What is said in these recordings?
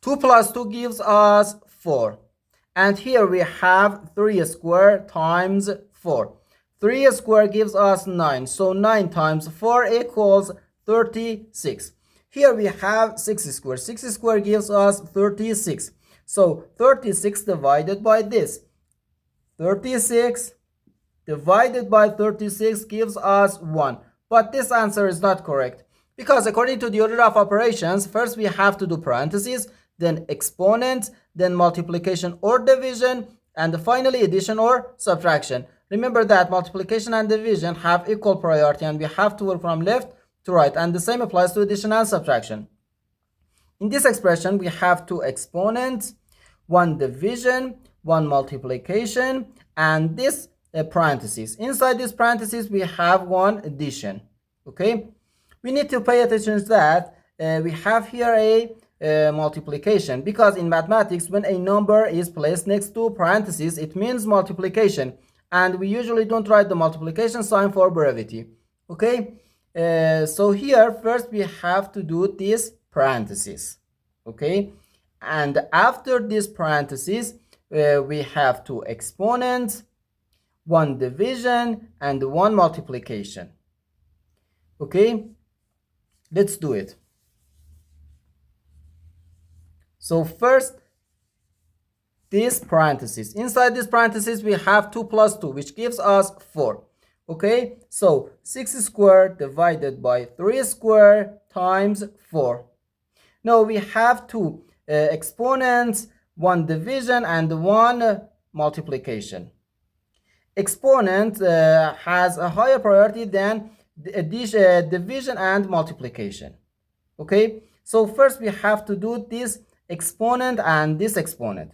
2 plus 2 gives us 4. And here we have 3 square times 4. 3 square gives us 9. So 9 times 4 equals 36. Here we have 6 square. 6 square gives us 36. So 36 divided by this. 36 divided by 36 gives us 1. But this answer is not correct. Because according to the order of operations, first we have to do parentheses, then exponents, then multiplication or division, and finally addition or subtraction. Remember that multiplication and division have equal priority and we have to work from left to right, and the same applies to addition and subtraction. In this expression, we have 2 exponents, 1 division, 1 multiplication, and this parentheses. Inside this parentheses, we have 1 addition. Okay? We need to pay attention to that. We have here a multiplication, because in mathematics, when a number is placed next to parentheses, it means multiplication, and we usually don't write the multiplication sign for brevity. Okay? So here first we have to do this parentheses. Okay? And after this parentheses, we have 2 exponents, 1 division, and 1 multiplication. Okay? Let's do it. So first, this parenthesis. Inside this parenthesis, we have 2 plus 2, which gives us 4. Okay, so 6 squared divided by 3 squared times 4. Now we have 2 exponents, 1 division, and 1 multiplication. Exponent has a higher priority than division and multiplication. Okay, so first we have to do this exponent and this exponent.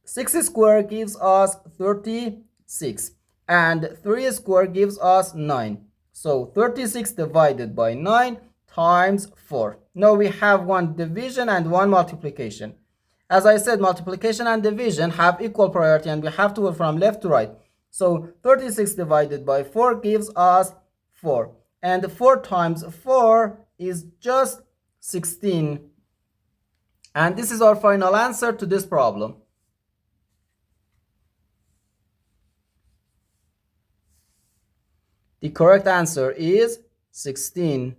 6 squared gives us 36 and 3 squared gives us 9. So 36 divided by 9 times 4. Now we have 1 division and 1 multiplication. As I said, multiplication and division have equal priority and we have to go from left to right. So 36 divided by 4 gives us 4. And 4 times 4 is just 16. And this is our final answer to this problem. The correct answer is 16.